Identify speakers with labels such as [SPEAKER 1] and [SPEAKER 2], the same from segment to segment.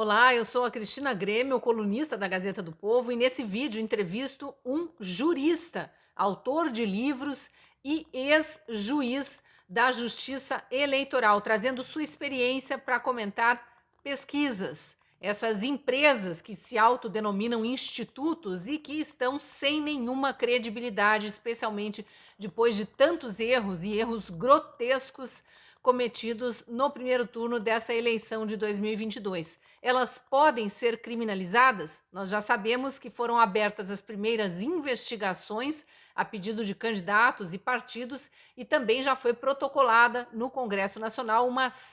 [SPEAKER 1] Olá, eu sou a Cristina Grêmio, colunista da Gazeta do Povo, e nesse vídeo entrevisto um jurista, autor de livros e ex-juiz da Justiça Eleitoral, trazendo sua experiência para comentar pesquisas. Essas empresas que se autodenominam institutos e que estão sem nenhuma credibilidade, especialmente depois de tantos erros e erros grotescos cometidos no primeiro turno dessa eleição de 2022. Elas podem ser criminalizadas? Nós já sabemos que foram abertas as primeiras investigações a pedido de candidatos e partidos e também já foi protocolada no Congresso Nacional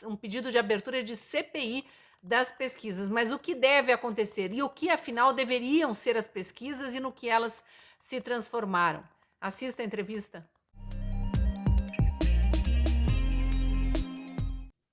[SPEAKER 1] um pedido de abertura de CPI das pesquisas. Mas o que deve acontecer e o que afinal deveriam ser as pesquisas e no que elas se transformaram? Assista a entrevista.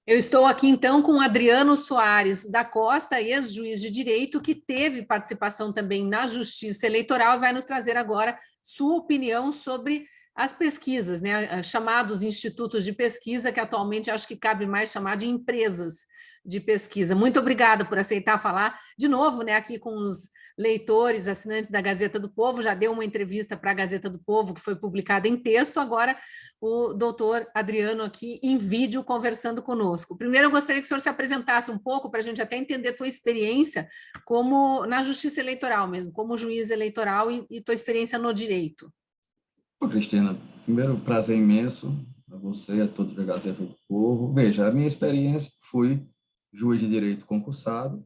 [SPEAKER 1] Eu estou aqui então com Adriano Soares da Costa, ex-juiz de direito, que teve participação também na Justiça Eleitoral e vai nos trazer agora sua opinião sobre as pesquisas, né? Chamados institutos de pesquisa, que atualmente acho que cabe mais chamar de empresas de pesquisa. Muito obrigada por aceitar falar de novo, né, aqui com os leitores, assinantes da Gazeta do Povo. Já deu uma entrevista para a Gazeta do Povo, que foi publicada em texto, agora o doutor Adriano aqui em vídeo conversando conosco. Primeiro, eu gostaria que o senhor se apresentasse um pouco para a gente até entender a tua experiência como na Justiça Eleitoral mesmo, como juiz eleitoral e tua experiência no direito.
[SPEAKER 2] Bom, Cristina, primeiro, prazer imenso a você e a todos da Gazeta do Povo. Veja, a minha experiência, fui juiz de direito concursado,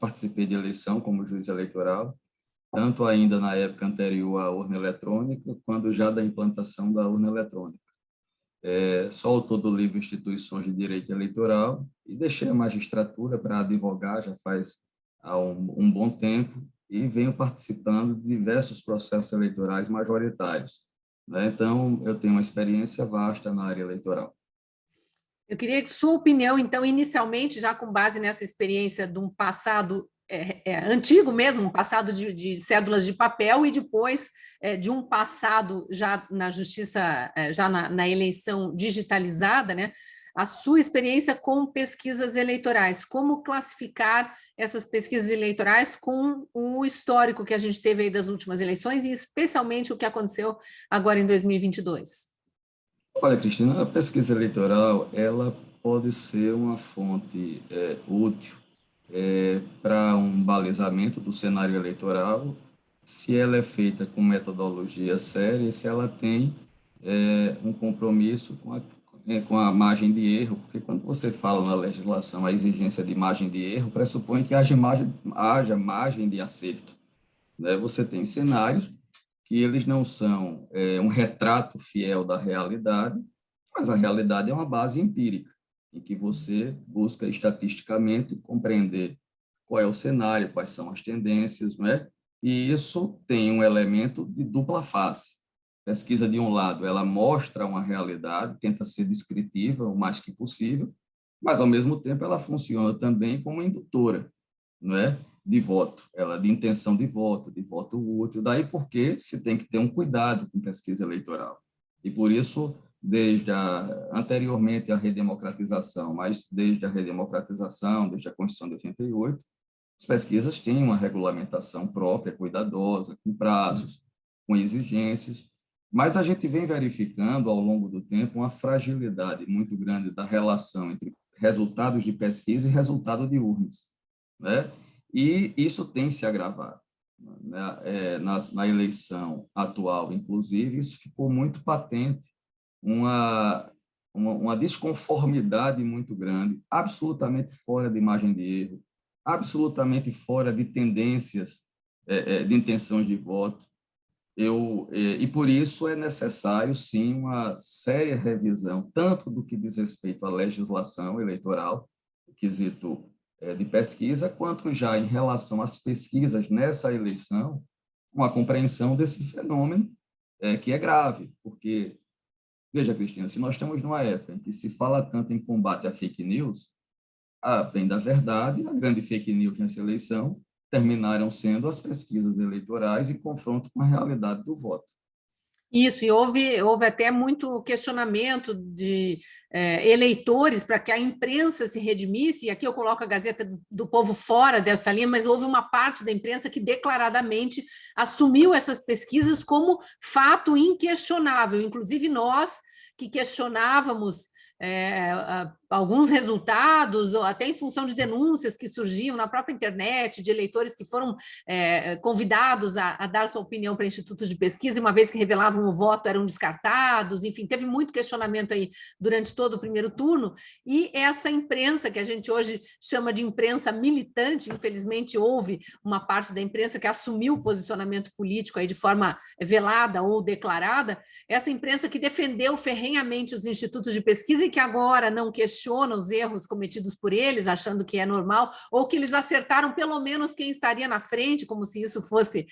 [SPEAKER 2] participei de eleição como juiz eleitoral, tanto ainda na época anterior à urna eletrônica, quanto já da implantação da urna eletrônica. Sou autor do livro Instituições de Direito Eleitoral e deixei a magistratura para advogar já faz há um bom tempo e venho participando de diversos processos eleitorais majoritários, né? Então, eu tenho uma experiência vasta na área eleitoral.
[SPEAKER 1] Eu queria que sua opinião, então, inicialmente, já com base nessa experiência de um passado antigo mesmo, um passado de cédulas de papel e depois de um passado já na justiça, já na eleição digitalizada, né? A sua experiência com pesquisas eleitorais, como classificar essas pesquisas eleitorais com o histórico que a gente teve aí das últimas eleições e especialmente o que aconteceu agora em 2022?
[SPEAKER 2] Olha, Cristina, a pesquisa eleitoral, ela pode ser uma fonte útil para um balizamento do cenário eleitoral, se ela é feita com metodologia séria e se ela tem um compromisso com a margem de erro, porque quando você fala na legislação a exigência de margem de erro, pressupõe que haja margem de acerto, né? Você tem cenários que eles não são um retrato fiel da realidade, mas a realidade é uma base empírica, em que você busca estatisticamente compreender qual é o cenário, quais são as tendências, não é? E isso tem um elemento de dupla face. Pesquisa, de um lado, ela mostra uma realidade, tenta ser descritiva o mais que possível, mas, ao mesmo tempo, ela funciona também como indutora, não é? De voto, ela de intenção de voto útil. Daí porque se tem que ter um cuidado com pesquisa eleitoral. E por isso, anteriormente à redemocratização, mas desde a redemocratização, desde a Constituição de 88, as pesquisas têm uma regulamentação própria, cuidadosa, com prazos, com exigências, mas a gente vem verificando ao longo do tempo uma fragilidade muito grande da relação entre resultados de pesquisa e resultado de urnas, né? E isso tem se agravado, né? Na eleição atual, inclusive, isso ficou muito patente, uma, uma desconformidade muito grande, absolutamente fora de margem de erro, absolutamente fora de tendências de intenções de voto. E por isso é necessário, sim, uma séria revisão, tanto do que diz respeito à legislação eleitoral, quesito de pesquisa, quanto já em relação às pesquisas nessa eleição, uma compreensão desse fenômeno que é grave, porque, veja, Cristina, se nós estamos numa época em que se fala tanto em combate à fake news, a bem da verdade, a grande fake news nessa eleição terminaram sendo as pesquisas eleitorais em confronto com a realidade do voto.
[SPEAKER 1] Isso, e houve até muito questionamento de eleitores para que a imprensa se redimisse, e aqui eu coloco a Gazeta do Povo fora dessa linha, mas houve uma parte da imprensa que declaradamente assumiu essas pesquisas como fato inquestionável, inclusive nós que questionávamos alguns resultados, ou até em função de denúncias que surgiam na própria internet, de eleitores que foram convidados a dar sua opinião para institutos de pesquisa, e uma vez que revelavam o voto, eram descartados, enfim, teve muito questionamento aí durante todo o primeiro turno, e essa imprensa que a gente hoje chama de imprensa militante, infelizmente houve uma parte da imprensa que assumiu o posicionamento político aí de forma velada ou declarada, essa imprensa que defendeu ferrenhamente os institutos de pesquisa e que agora não questiona os erros cometidos por eles, achando que é normal, ou que eles acertaram pelo menos quem estaria na frente, como se isso fosse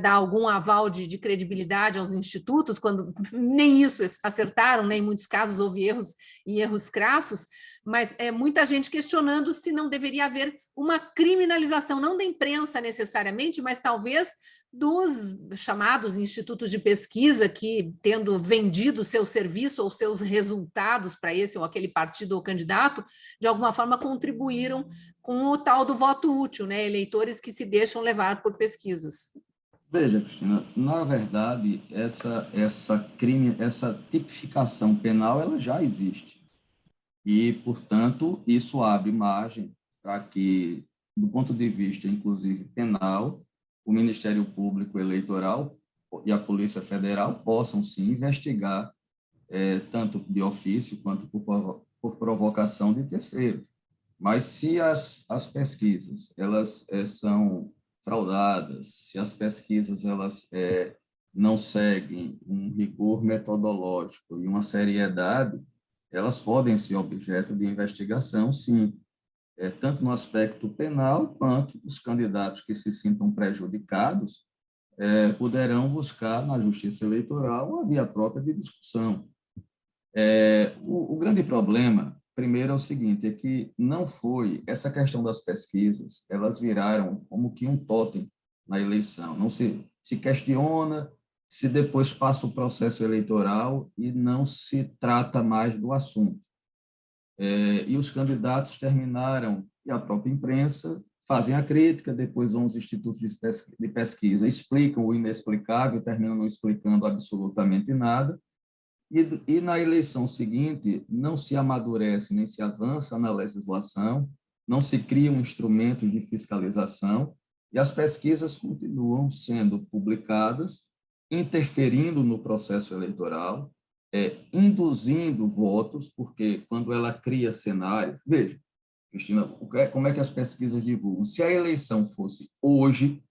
[SPEAKER 1] dar algum aval de credibilidade aos institutos, quando nem isso acertaram, né? Em muitos casos houve erros e erros crassos, mas muita gente questionando se não deveria haver uma criminalização, não da imprensa necessariamente, mas talvez dos chamados institutos de pesquisa que, tendo vendido seu serviço ou seus resultados para esse ou aquele partido ou candidato, de alguma forma contribuíram com o tal do voto útil, né? Eleitores que se deixam levar por pesquisas.
[SPEAKER 2] Veja, Cristina, na verdade, essa tipificação penal, ela já existe. E, portanto, isso abre margem para que, do ponto de vista, inclusive, penal, o Ministério Público Eleitoral e a Polícia Federal possam, sim, investigar, tanto de ofício quanto por provocação de terceiro. Mas se as pesquisas elas são fraudadas, se as pesquisas elas não seguem um rigor metodológico e uma seriedade, elas podem ser objeto de investigação, sim, tanto no aspecto penal quanto os candidatos que se sintam prejudicados poderão buscar na Justiça Eleitoral uma via própria de discussão. O grande problema, primeiro, é o seguinte, é que não foi, essa questão das pesquisas, elas viraram como que um totem na eleição. Não se questiona se depois passa o processo eleitoral e não se trata mais do assunto. E os candidatos terminaram, e a própria imprensa, fazem a crítica, depois vão os institutos de pesquisa, explicam o inexplicável, terminam não explicando absolutamente nada, e na eleição seguinte, não se amadurece nem se avança na legislação, não se criam instrumentos de fiscalização, e as pesquisas continuam sendo publicadas, interferindo no processo eleitoral, induzindo votos, porque quando ela cria cenários... Veja, Cristina, como é que as pesquisas divulgam? Se a eleição fosse hoje,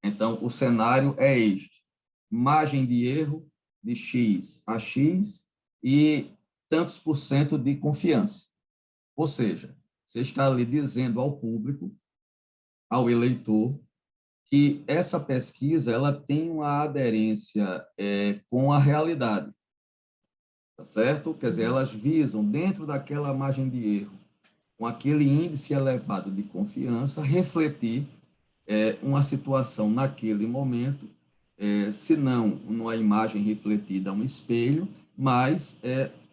[SPEAKER 2] então o cenário é este: margem de erro de X a X e tantos por cento de confiança. Ou seja, você está ali dizendo ao público, ao eleitor, que essa pesquisa ela tem uma aderência com a realidade, tá certo? Quer dizer, elas visam, dentro daquela margem de erro, com aquele índice elevado de confiança, refletir uma situação naquele momento, se não numa imagem refletida a um espelho, mas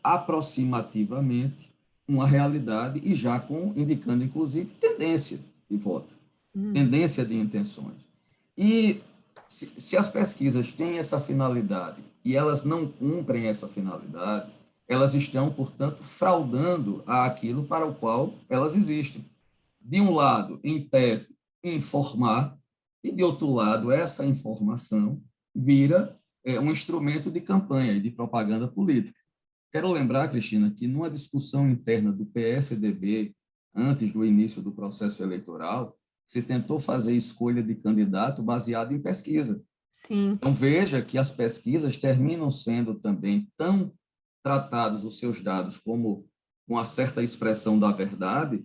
[SPEAKER 2] aproximativamente uma realidade e já indicando, inclusive, tendência de voto, tendência de intenções. E se as pesquisas têm essa finalidade e elas não cumprem essa finalidade, elas estão, portanto, fraudando aquilo para o qual elas existem. De um lado, em tese, informar, e, de outro lado, essa informação vira um instrumento de campanha e de propaganda política. Quero lembrar, Cristina, que numa discussão interna do PSDB, antes do início do processo eleitoral, se tentou fazer escolha de candidato baseado em pesquisa.
[SPEAKER 1] Sim.
[SPEAKER 2] Então, veja que as pesquisas terminam sendo também tão tratados os seus dados como uma certa expressão da verdade,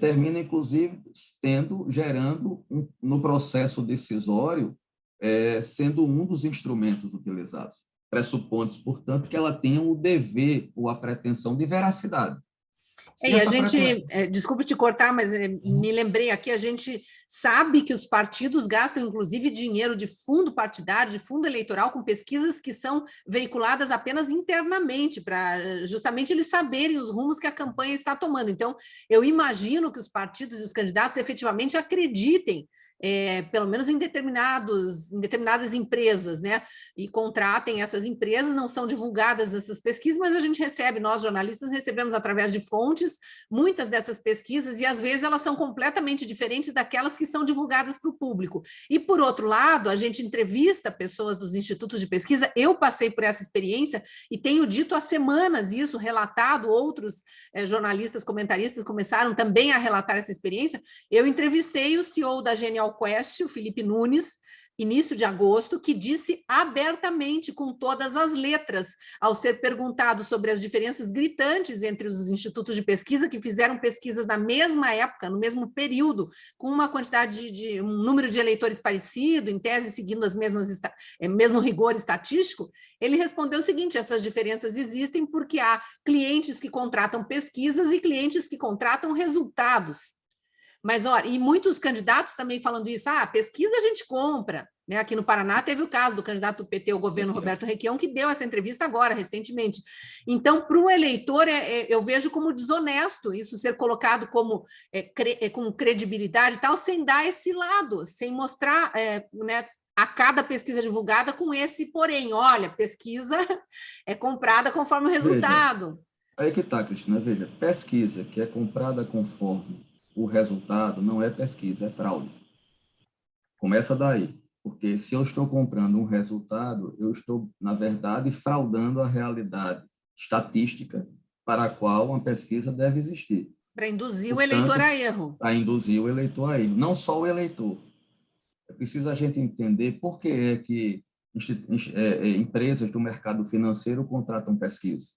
[SPEAKER 2] termina, inclusive, gerando, no processo decisório, sendo um dos instrumentos utilizados. Pressupondo, portanto, que ela tenha o dever ou a pretensão de veracidade. Se
[SPEAKER 1] E a
[SPEAKER 2] essa
[SPEAKER 1] gente,
[SPEAKER 2] frequência...
[SPEAKER 1] desculpe te cortar, mas
[SPEAKER 2] Uhum.
[SPEAKER 1] me lembrei aqui, a gente sabe que os partidos gastam, inclusive, dinheiro de fundo partidário, de fundo eleitoral, com pesquisas que são veiculadas apenas internamente, para justamente eles saberem os rumos que a campanha está tomando. Então, eu imagino que os partidos e os candidatos efetivamente acreditem pelo menos em determinadas empresas, né? E contratem essas empresas, não são divulgadas essas pesquisas, mas a gente recebe, nós jornalistas recebemos através de fontes muitas dessas pesquisas, e às vezes elas são completamente diferentes daquelas que são divulgadas para o público. E por outro lado, a gente entrevista pessoas dos institutos de pesquisa, eu passei por essa experiência e tenho dito há semanas isso, relatado, outros jornalistas, comentaristas começaram também a relatar essa experiência. Eu entrevistei o CEO da Genial Quest, o Felipe Nunes, início de agosto, que disse abertamente, com todas as letras, ao ser perguntado sobre as diferenças gritantes entre os institutos de pesquisa, que fizeram pesquisas na mesma época, no mesmo período, com uma quantidade de um número de eleitores parecido, em tese seguindo as mesmas mesmo rigor estatístico, ele respondeu o seguinte: essas diferenças existem porque há clientes que contratam pesquisas e clientes que contratam resultados. Mas, olha, e muitos candidatos também falando isso, pesquisa a gente compra. Né? Aqui no Paraná teve o caso do candidato do PT ao governo, Roberto Requião, que deu essa entrevista agora, recentemente. Então, para o eleitor, eu vejo como desonesto isso ser colocado como com credibilidade e tal, sem dar esse lado, sem mostrar né, a cada pesquisa divulgada com esse porém. Olha, pesquisa é comprada conforme o
[SPEAKER 2] Veja,
[SPEAKER 1] resultado.
[SPEAKER 2] aí que está, Cristina, veja, pesquisa que é comprada conforme o resultado não é pesquisa, é fraude. Começa daí, porque se eu estou comprando um resultado, eu estou, na verdade, fraudando a realidade estatística para a qual uma pesquisa deve existir.
[SPEAKER 1] Para induzir o eleitor
[SPEAKER 2] Portanto,
[SPEAKER 1] a erro.
[SPEAKER 2] para induzir o eleitor a erro, não só o eleitor. É preciso a gente entender por que é que empresas do mercado financeiro contratam pesquisa.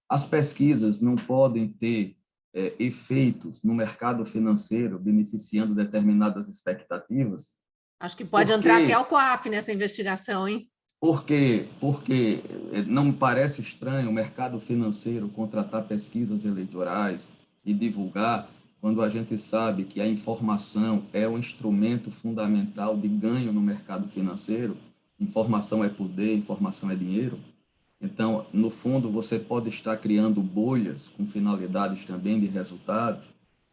[SPEAKER 2] As pesquisas não podem ter efeitos no mercado financeiro beneficiando determinadas expectativas,
[SPEAKER 1] Acho que pode entrar até
[SPEAKER 2] porque
[SPEAKER 1] o COAF nessa investigação, hein?
[SPEAKER 2] porque não me parece estranho o mercado financeiro contratar pesquisas eleitorais e divulgar, quando a gente sabe que a informação é um instrumento fundamental de ganho no mercado financeiro. Informação é poder, informação é dinheiro. Então, no fundo, você pode estar criando bolhas com finalidades também de resultados.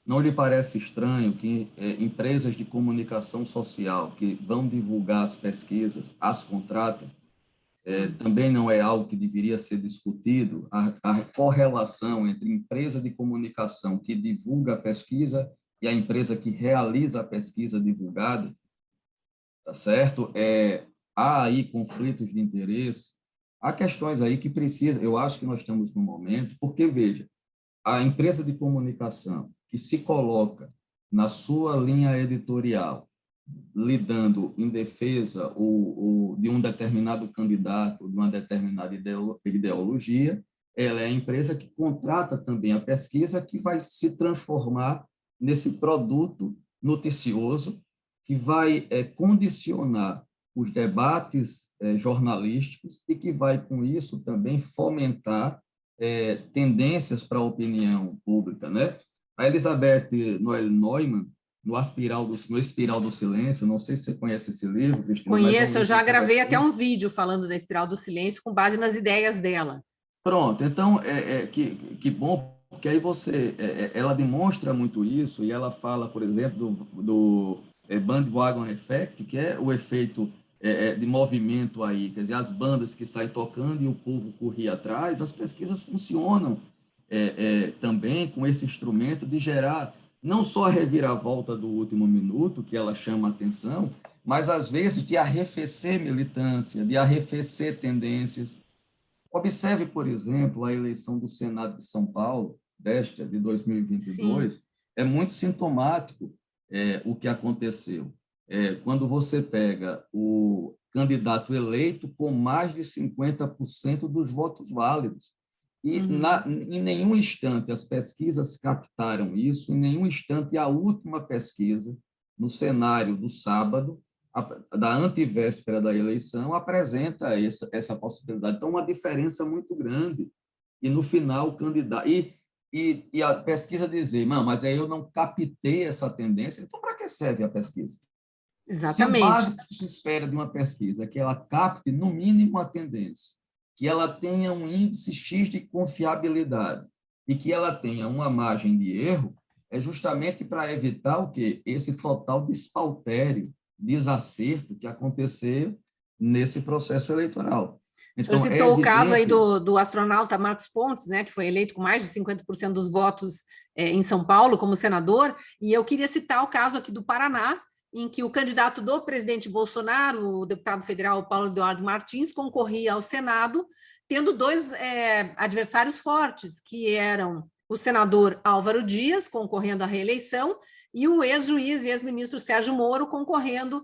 [SPEAKER 2] Não lhe parece estranho que empresas de comunicação social que vão divulgar as pesquisas, as contratam? Também não é algo que deveria ser discutido, a correlação entre empresa de comunicação que divulga a pesquisa e a empresa que realiza a pesquisa divulgada, tá certo? Há aí conflitos de interesse, há questões aí que precisa, eu acho que nós estamos no momento, porque, veja, a empresa de comunicação que se coloca na sua linha editorial, lidando em defesa de um determinado candidato, de uma determinada ideologia, ela é a empresa que contrata também a pesquisa que vai se transformar nesse produto noticioso que vai condicionar os debates jornalísticos e que vai, com isso, também fomentar tendências para a opinião pública, né? A Elizabeth Noel Neumann, no Espiral do Silêncio, não sei se você conhece esse livro, Cristina, mas é um
[SPEAKER 1] Conheço, eu
[SPEAKER 2] livro
[SPEAKER 1] já gravei até
[SPEAKER 2] interessante.
[SPEAKER 1] um vídeo falando da espiral do silêncio com base nas ideias dela.
[SPEAKER 2] Pronto, então, que bom, porque aí ela demonstra muito isso, e ela fala, por exemplo, do bandwagon effect, que é o efeito de movimento aí, quer dizer, as bandas que saem tocando e o povo corria atrás, as pesquisas funcionam também com esse instrumento de gerar não só a reviravolta do último minuto, que ela chama a atenção, mas às vezes de arrefecer militância, de arrefecer tendências. Observe, por exemplo, a eleição do Senado de São Paulo, desta de
[SPEAKER 1] Sim.
[SPEAKER 2] 2022, é muito sintomático o que aconteceu. Quando você pega o candidato eleito com mais de 50% dos votos válidos. E
[SPEAKER 1] Uhum.
[SPEAKER 2] em nenhum instante as pesquisas captaram isso, em nenhum instante a última pesquisa, no cenário do sábado, da antivéspera da eleição, apresenta essa possibilidade. Então, uma diferença muito grande. E, no final, o candidato... e a pesquisa dizer, não, mas aí eu não captei essa tendência, então para que serve a pesquisa? Se o
[SPEAKER 1] Exatamente.
[SPEAKER 2] básico que se espera de uma pesquisa é que ela capte, no mínimo, a tendência, que ela tenha um índice X de confiabilidade e que ela tenha uma margem de erro, é justamente para evitar o quê? Esse total despautério, desacerto que aconteceu nesse processo eleitoral.
[SPEAKER 1] O senhor
[SPEAKER 2] Então, é
[SPEAKER 1] citou o caso aí
[SPEAKER 2] evidente.
[SPEAKER 1] do astronauta Marcos Pontes, né, que foi eleito com mais de 50% dos votos em São Paulo como senador, e eu queria citar o caso aqui do Paraná, em que o candidato do presidente Bolsonaro, o deputado federal Paulo Eduardo Martins, concorria ao Senado, tendo dois adversários fortes, que eram o senador Álvaro Dias, concorrendo à reeleição, e o ex-juiz e ex-ministro Sérgio Moro concorrendo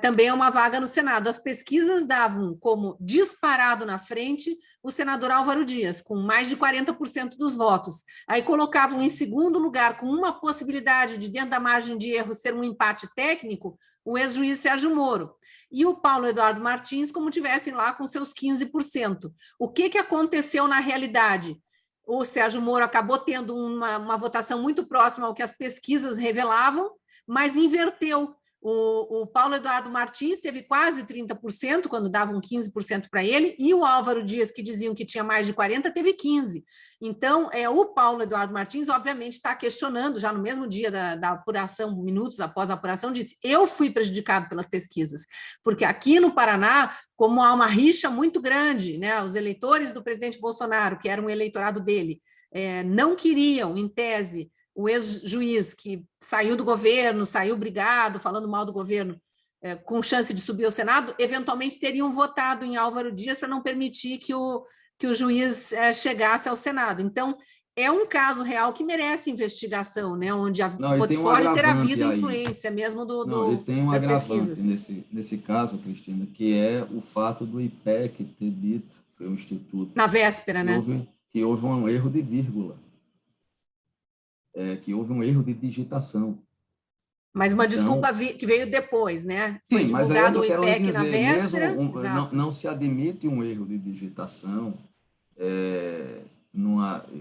[SPEAKER 1] também a uma vaga no Senado. As pesquisas davam como disparado na frente o senador Álvaro Dias, com mais de 40% dos votos. Aí colocavam em segundo lugar, com uma possibilidade de, dentro da margem de erro, ser um empate técnico, o ex-juiz Sérgio Moro. E o Paulo Eduardo Martins, como tivessem lá com seus 15%. O que aconteceu na realidade? O Sérgio Moro acabou tendo uma votação muito próxima ao que as pesquisas revelavam, mas inverteu. O Paulo Eduardo Martins teve quase 30%, quando davam 15% para ele, e o Álvaro Dias, que diziam que tinha mais de 40%, teve 15%. Então, o Paulo Eduardo Martins, obviamente, está questionando, já no mesmo dia da apuração, minutos após a apuração, disse: eu fui prejudicado pelas pesquisas, porque aqui no Paraná, como há uma rixa muito grande, né, os eleitores do presidente Bolsonaro, que eram o eleitorado dele, não queriam, em tese, o ex-juiz que saiu do governo, saiu brigado, falando mal do governo, com chance de subir ao Senado, eventualmente teriam votado em Álvaro Dias para não permitir que o juiz chegasse ao Senado. Então, é um caso real que merece investigação, né? Onde
[SPEAKER 2] Não, e tem um
[SPEAKER 1] pode ter
[SPEAKER 2] agravante
[SPEAKER 1] havido
[SPEAKER 2] aí.
[SPEAKER 1] influência mesmo
[SPEAKER 2] Não, e tem um
[SPEAKER 1] das
[SPEAKER 2] agravante
[SPEAKER 1] pesquisas.
[SPEAKER 2] nesse caso, Cristina, que é o fato do IPEC ter dito, foi um instituto,
[SPEAKER 1] Na véspera, né?
[SPEAKER 2] que houve um erro de vírgula, que houve um erro de digitação.
[SPEAKER 1] Mas uma
[SPEAKER 2] Então,
[SPEAKER 1] desculpa que veio depois, né? Foi
[SPEAKER 2] sim, mas aí é o que
[SPEAKER 1] divulgado
[SPEAKER 2] eu
[SPEAKER 1] o
[SPEAKER 2] quero lhe
[SPEAKER 1] IPEC na
[SPEAKER 2] dizer, mesmo
[SPEAKER 1] véspera,
[SPEAKER 2] não,
[SPEAKER 1] exato.
[SPEAKER 2] não se admite um erro de digitação, é,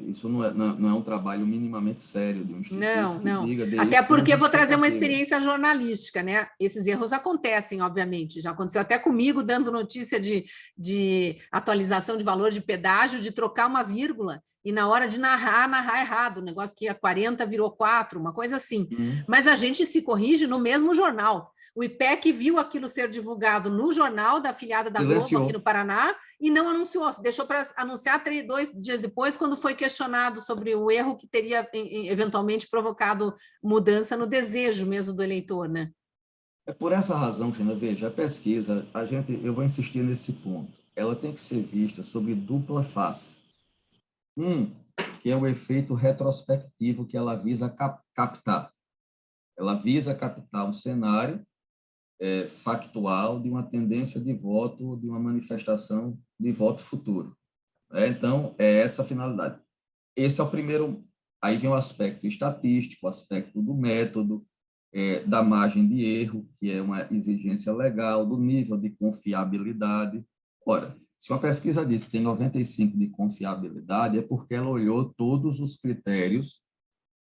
[SPEAKER 2] isso não é um trabalho minimamente sério de um instituto
[SPEAKER 1] Não,
[SPEAKER 2] que
[SPEAKER 1] não.
[SPEAKER 2] diga, dê
[SPEAKER 1] Até
[SPEAKER 2] isso como
[SPEAKER 1] porque vou trazer uma
[SPEAKER 2] justificativa.
[SPEAKER 1] experiência jornalística, né? Esses erros acontecem, obviamente. Já aconteceu até comigo, dando notícia de atualização de valor de pedágio, de trocar uma vírgula, e na hora de narrar errado. O negócio que ia 40 virou 4, uma coisa assim.
[SPEAKER 2] Hum,
[SPEAKER 1] Mas a gente se corrige no mesmo jornal. O IPEC viu aquilo ser divulgado no jornal da afiliada da Globo aqui no
[SPEAKER 2] silenciou.
[SPEAKER 1] Paraná e não anunciou, deixou para anunciar 2 dias depois, quando foi questionado sobre o erro que teria eventualmente provocado mudança no desejo mesmo do eleitor, né?
[SPEAKER 2] É por essa razão, Fina, veja, a pesquisa, eu vou insistir nesse ponto, ela tem que ser vista sob dupla face. Que é o efeito retrospectivo que ela visa captar. Ela visa captar um cenário factual de uma tendência de voto, de uma manifestação de voto futuro. Então, é essa a finalidade. Esse é o primeiro. Aí vem o aspecto estatístico, o aspecto do método, da margem de erro, que é uma exigência legal, do nível de confiabilidade. Ora, se uma pesquisa diz que tem 95 de confiabilidade, é porque ela olhou todos os critérios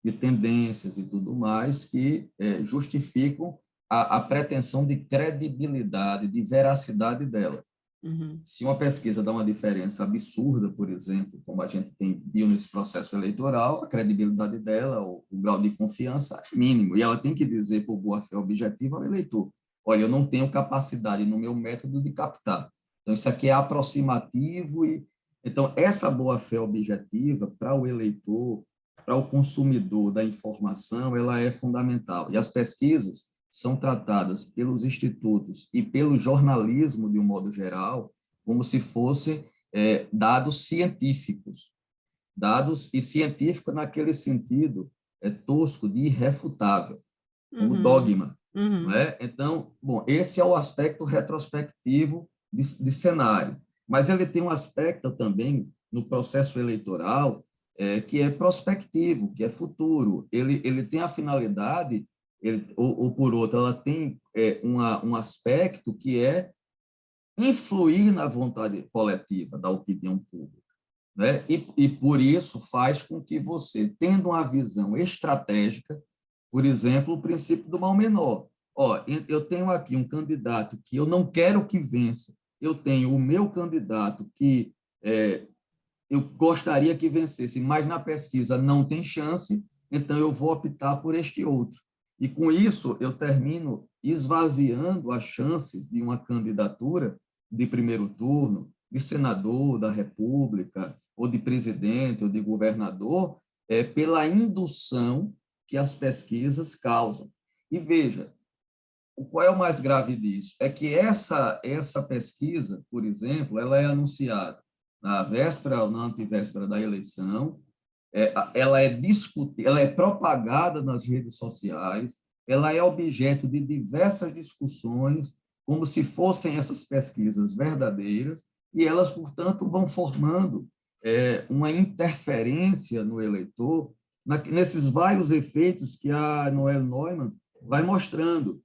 [SPEAKER 2] de tendências e tudo mais que justificam a pretensão de credibilidade, de veracidade dela.
[SPEAKER 1] Uhum.
[SPEAKER 2] Se uma pesquisa dá uma diferença absurda, por exemplo, como a gente viu nesse processo eleitoral, a credibilidade dela, o grau de confiança é mínimo. E ela tem que dizer, por boa-fé objetiva, ao eleitor: olha, eu não tenho capacidade no meu método de captar. Então, isso aqui é aproximativo. Então, essa boa-fé objetiva, para o eleitor, para o consumidor da informação, ela é fundamental. E as pesquisas são tratadas pelos institutos e pelo jornalismo, de um modo geral, como se fossem dados científicos. Dados, e científico naquele sentido tosco, de irrefutável, como
[SPEAKER 1] Uhum.
[SPEAKER 2] dogma. Não
[SPEAKER 1] Uhum.
[SPEAKER 2] é? Então, bom, esse é o aspecto retrospectivo de cenário. Mas ele tem um aspecto também no processo eleitoral que é prospectivo, que é futuro. Ele tem a finalidade ou por outra, ela tem um aspecto que é influir na vontade coletiva da opinião pública. né? E por isso faz com que você, tendo uma visão estratégica, por exemplo, o princípio do mal menor. Ó, eu tenho aqui um candidato que eu não quero que vença, eu tenho o meu candidato que eu gostaria que vencesse, mas na pesquisa não tem chance, então eu vou optar por este outro. E com isso eu termino esvaziando as chances de uma candidatura de primeiro turno, de senador da República, ou de presidente, ou de governador, pela indução que as pesquisas causam. E veja, qual é o mais grave disso? É que essa pesquisa, por exemplo, ela é anunciada na véspera ou na antevéspera da eleição, ela é discutida, ela é propagada nas redes sociais, ela é objeto de diversas discussões, como se fossem essas pesquisas verdadeiras, e elas, portanto, vão formando uma interferência no eleitor, nesses vários efeitos que a Noel Neumann vai mostrando,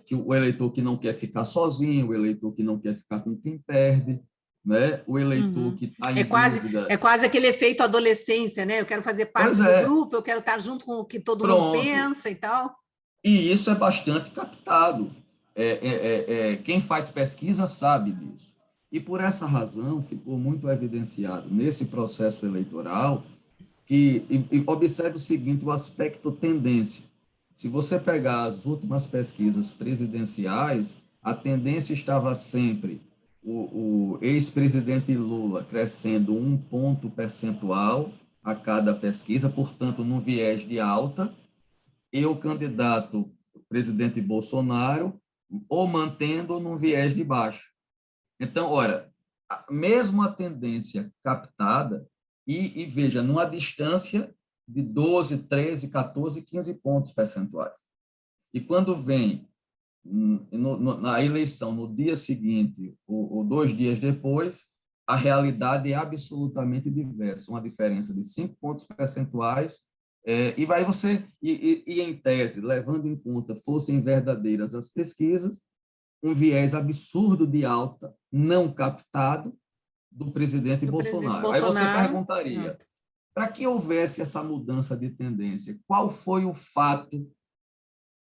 [SPEAKER 2] que o eleitor que não quer ficar sozinho, o eleitor que não quer ficar com quem perde, né? O eleitor
[SPEAKER 1] Uhum.
[SPEAKER 2] que está
[SPEAKER 1] É
[SPEAKER 2] em
[SPEAKER 1] quase,
[SPEAKER 2] dúvida.
[SPEAKER 1] é quase aquele efeito adolescência, né? Eu quero fazer
[SPEAKER 2] Pois
[SPEAKER 1] parte do
[SPEAKER 2] é,
[SPEAKER 1] grupo, eu quero estar junto com o que todo mundo
[SPEAKER 2] pronto.
[SPEAKER 1] pensa e tal.
[SPEAKER 2] E isso é bastante captado. Quem faz pesquisa sabe disso. E por essa razão ficou muito evidenciado nesse processo eleitoral que, e observe o seguinte, o aspecto tendência. Se você pegar as últimas pesquisas presidenciais, a tendência estava sempre o ex-presidente Lula crescendo 1 ponto percentual a cada pesquisa, portanto, num viés de alta, e o candidato o presidente Bolsonaro ou mantendo num viés de baixo. Então, ora, mesmo a tendência captada, veja, numa distância de 12, 13, 14, 15 pontos percentuais. E quando vem na eleição, no dia seguinte, ou 2 dias depois, a realidade é absolutamente diversa, uma diferença de 5 pontos percentuais, e vai você, em tese, levando em conta, fossem verdadeiras as pesquisas, um viés absurdo de alta, não captado, do presidente
[SPEAKER 1] Do presidente
[SPEAKER 2] Bolsonaro. Aí você
[SPEAKER 1] Bolsonaro.
[SPEAKER 2] perguntaria,
[SPEAKER 1] Pronto.
[SPEAKER 2] para que houvesse essa mudança de tendência, qual foi o fato?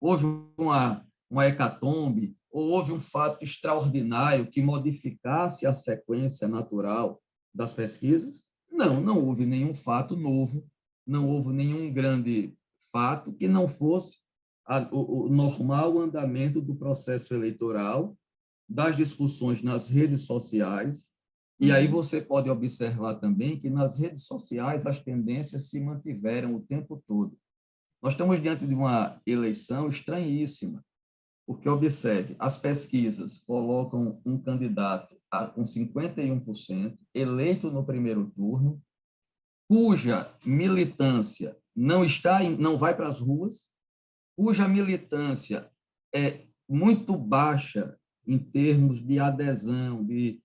[SPEAKER 2] Houve uma hecatombe, ou houve um fato extraordinário que modificasse a sequência natural das pesquisas? Não, não houve nenhum fato novo, não houve nenhum grande fato que não fosse o normal andamento do processo eleitoral, das discussões nas redes sociais. E aí
[SPEAKER 1] Uhum.
[SPEAKER 2] você pode observar também que nas redes sociais as tendências se mantiveram o tempo todo. Nós estamos diante de uma eleição estranhíssima, porque, observe, as pesquisas colocam um candidato com 51%, eleito no primeiro turno, cuja militância não vai para as ruas, cuja militância é muito baixa em termos de adesão, de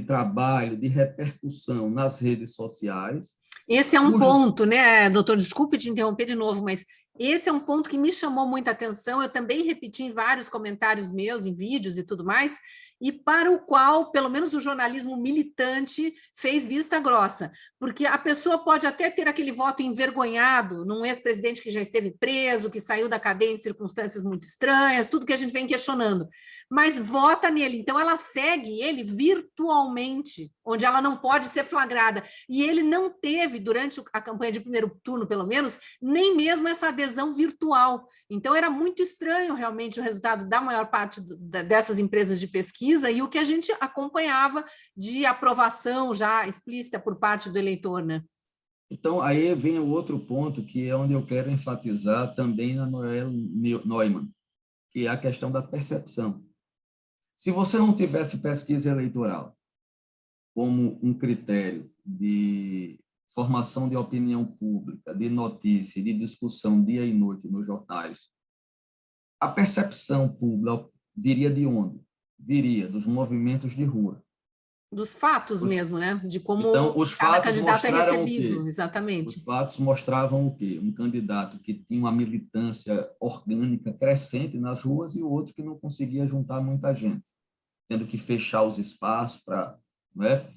[SPEAKER 2] trabalho, de repercussão nas redes sociais,
[SPEAKER 1] Esse é um
[SPEAKER 2] cujos...
[SPEAKER 1] ponto, né, doutor? Desculpe te interromper de novo, mas esse é um ponto que me chamou muita atenção. Eu também repeti em vários comentários meus, em vídeos e tudo mais, e para o qual, pelo menos o jornalismo militante, fez vista grossa. Porque a pessoa pode até ter aquele voto envergonhado num ex-presidente que já esteve preso, que saiu da cadeia em circunstâncias muito estranhas, tudo que a gente vem questionando, mas vota nele. Então, ela segue ele virtualmente, onde ela não pode ser flagrada. E ele não teve, durante a campanha de primeiro turno, pelo menos, nem mesmo essa adesão virtual. Então, era muito estranho, realmente, o resultado da maior parte dessas empresas de pesquisa e o que a gente acompanhava de aprovação já explícita por parte do eleitor, né?
[SPEAKER 2] Então, aí vem o outro ponto, que é onde eu quero enfatizar também na Noel Neumann, que é a questão da percepção. Se você não tivesse pesquisa eleitoral como um critério de formação de opinião pública, de notícia, de discussão dia e noite nos jornais, a percepção pública viria de onde? Viria dos movimentos de rua.
[SPEAKER 1] Dos fatos mesmo, né? De
[SPEAKER 2] Então,
[SPEAKER 1] como
[SPEAKER 2] os
[SPEAKER 1] cada
[SPEAKER 2] fatos
[SPEAKER 1] candidato é
[SPEAKER 2] mostraram o
[SPEAKER 1] recebido,
[SPEAKER 2] quê? Os
[SPEAKER 1] exatamente.
[SPEAKER 2] fatos mostravam o quê? Um candidato que tinha uma militância orgânica crescente nas ruas e o outro que não conseguia juntar muita gente, tendo que fechar os espaços para, né?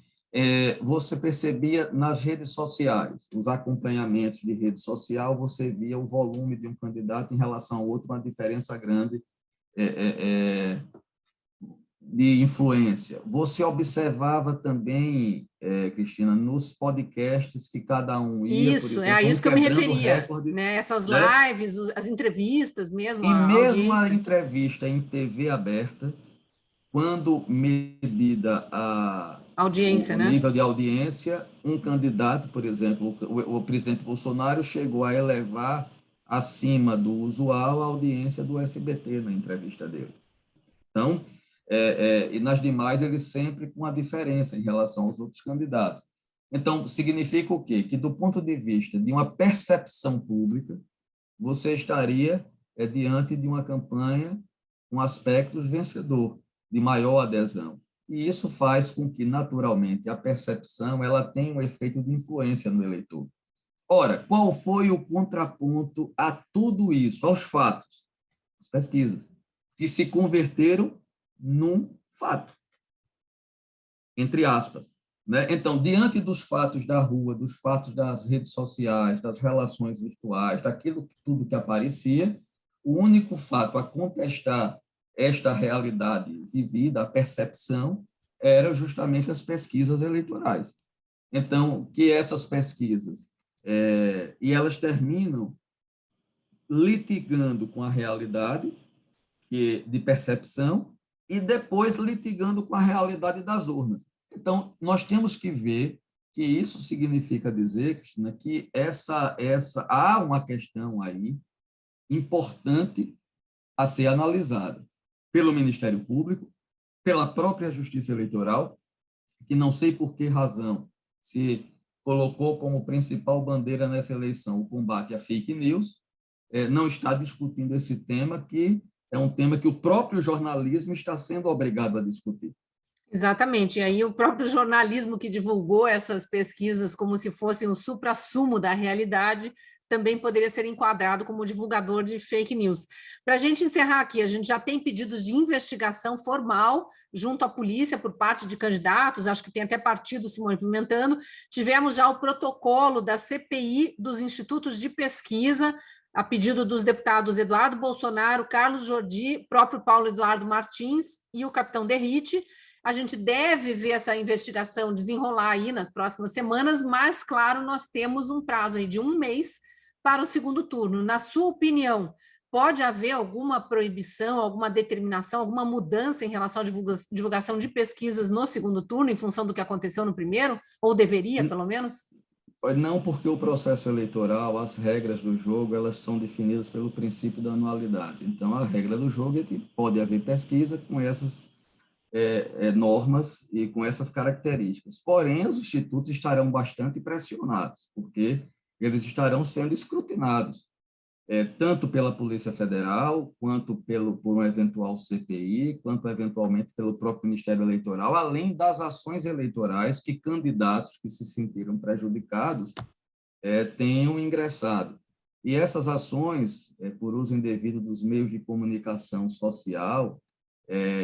[SPEAKER 2] você percebia nas redes sociais, os acompanhamentos de rede social, você via o volume de um candidato em relação ao outro, uma diferença grande de influência. Você observava também, Cristina, nos podcasts que cada um ia, por
[SPEAKER 1] Isso, é a
[SPEAKER 2] exemplo, um
[SPEAKER 1] isso que eu me
[SPEAKER 2] quebrando
[SPEAKER 1] referia,
[SPEAKER 2] recordes,
[SPEAKER 1] né? Essas
[SPEAKER 2] né?
[SPEAKER 1] lives, as entrevistas mesmo,
[SPEAKER 2] E
[SPEAKER 1] a
[SPEAKER 2] mesmo a
[SPEAKER 1] audiência,
[SPEAKER 2] entrevista em TV aberta, quando medida
[SPEAKER 1] audiência,
[SPEAKER 2] o
[SPEAKER 1] né?
[SPEAKER 2] nível de audiência, um candidato, por exemplo, o presidente Bolsonaro chegou a elevar acima do usual a audiência do SBT na entrevista dele. Então, e nas demais, ele sempre com a diferença em relação aos outros candidatos. Então, significa o quê? Que, do ponto de vista de uma percepção pública, você estaria diante de uma campanha com aspectos vencedor, de maior adesão. E isso faz com que, naturalmente, a percepção ela tenha um efeito de influência no eleitor. Ora, qual foi o contraponto a tudo isso, aos fatos? As pesquisas, que se converteram num fato, entre aspas. Né? Então, diante dos fatos da rua, dos fatos das redes sociais, das relações virtuais, daquilo tudo que aparecia, o único fato a contestar esta realidade vivida, a percepção, era justamente as pesquisas eleitorais. Então, que essas pesquisas, e elas terminam litigando com a realidade de percepção e depois litigando com a realidade das urnas. Então, nós temos que ver que isso significa dizer, Cristina, que há uma questão aí importante a ser analisada pelo Ministério Público, pela própria Justiça Eleitoral, que não sei por que razão se colocou como principal bandeira nessa eleição o combate à fake news, não está discutindo esse tema, que é um tema que o próprio jornalismo está sendo obrigado a discutir.
[SPEAKER 1] Exatamente. E aí o próprio jornalismo que divulgou essas pesquisas como se fossem o suprassumo da realidade também poderia ser enquadrado como divulgador de fake news. Para a gente encerrar aqui, a gente já tem pedidos de investigação formal junto à polícia por parte de candidatos, acho que tem até partido se movimentando. Tivemos já o protocolo da CPI dos institutos de pesquisa, a pedido dos deputados Eduardo Bolsonaro, Carlos Jordi, próprio Paulo Eduardo Martins e o capitão Derrite. A gente deve ver essa investigação desenrolar aí nas próximas semanas, mas, claro, nós temos um prazo aí de 1 mês para o segundo turno. Na sua opinião, pode haver alguma proibição, alguma determinação, alguma mudança em relação à divulgação de pesquisas no segundo turno, em função do que aconteceu no primeiro? Ou deveria, pelo menos?
[SPEAKER 2] Não, porque o processo eleitoral, as regras do jogo, elas são definidas pelo princípio da anualidade. Então, a regra do jogo é que pode haver pesquisa com essas normas e com essas características. Porém, os institutos estarão bastante pressionados, porque eles estarão sendo escrutinados, tanto pela Polícia Federal, quanto por um eventual CPI, quanto eventualmente pelo próprio Ministério Eleitoral, além das ações eleitorais que candidatos que se sentiram prejudicados tenham ingressado. E essas ações, por uso indevido dos meios de comunicação social,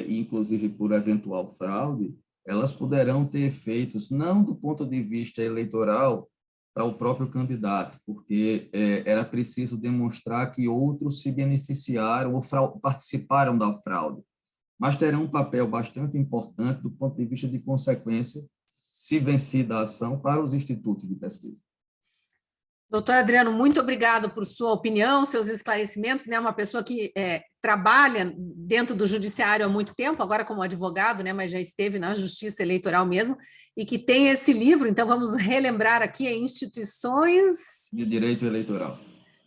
[SPEAKER 2] inclusive por eventual fraude, elas poderão ter efeitos não do ponto de vista eleitoral para o próprio candidato, porque era preciso demonstrar que outros se beneficiaram ou participaram da fraude, mas terão um papel bastante importante do ponto de vista de consequência, se vencida a ação, para os institutos de pesquisa.
[SPEAKER 1] Doutor Adriano, muito obrigado por sua opinião, seus esclarecimentos, né? Uma pessoa que trabalha dentro do judiciário há muito tempo, agora como advogado, né? Mas já esteve na Justiça Eleitoral mesmo, e que tem esse livro, então vamos relembrar aqui, Instituições
[SPEAKER 2] De Direito Eleitoral.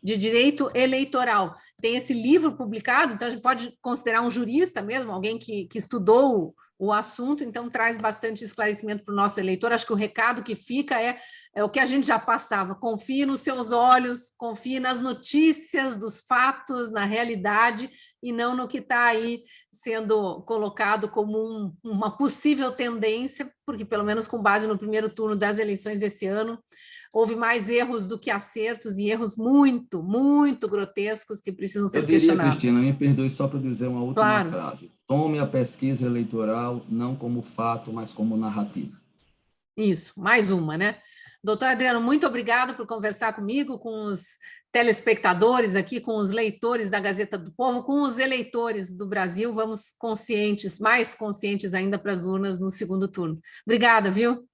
[SPEAKER 1] De Direito Eleitoral. Tem esse livro publicado, então a gente pode considerar um jurista mesmo, alguém que estudou o assunto, então traz bastante esclarecimento para o nosso eleitor. Acho que o recado que fica é o que a gente já passava: confie nos seus olhos, confie nas notícias, dos fatos, na realidade, e não no que está aí sendo colocado como uma possível tendência, porque pelo menos com base no primeiro turno das eleições desse ano, houve mais erros do que acertos, e erros muito, muito grotescos que precisam ser
[SPEAKER 2] Eu diria,
[SPEAKER 1] questionados.
[SPEAKER 2] Cristina, me perdoe só para dizer uma última
[SPEAKER 1] Claro.
[SPEAKER 2] frase. Tome a pesquisa eleitoral não como fato, mas como narrativa.
[SPEAKER 1] Isso, mais uma, né? Doutor Adriano, muito obrigado por conversar comigo, com os telespectadores aqui, com os leitores da Gazeta do Povo, com os eleitores do Brasil. Vamos conscientes, mais conscientes ainda para as urnas no segundo turno. Obrigada, viu?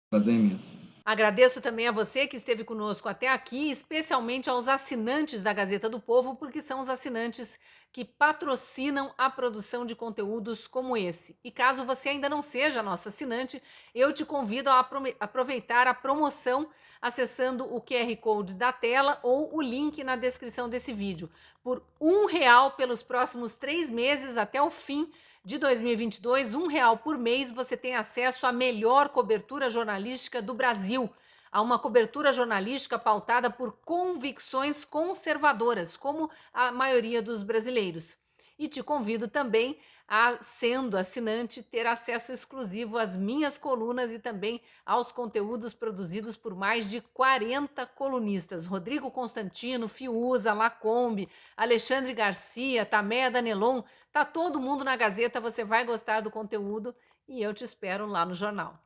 [SPEAKER 2] Prazer imenso.
[SPEAKER 1] Agradeço também a você que esteve conosco até aqui, especialmente aos assinantes da Gazeta do Povo, porque são os assinantes que patrocinam a produção de conteúdos como esse. E caso você ainda não seja nosso assinante, eu te convido a aproveitar a promoção acessando o QR Code da tela ou o link na descrição desse vídeo. Por R$ 1 pelos próximos 3 meses até o fim de 2022, R$ 1 por mês, você tem acesso à melhor cobertura jornalística do Brasil, a uma cobertura jornalística pautada por convicções conservadoras, como a maioria dos brasileiros. E te convido também a, sendo assinante, ter acesso exclusivo às minhas colunas e também aos conteúdos produzidos por mais de 40 colunistas. Rodrigo Constantino, Fiuza, Lacombe, Alexandre Garcia, Tameia Danelon, tá todo mundo na Gazeta, você vai gostar do conteúdo e eu te espero lá no jornal.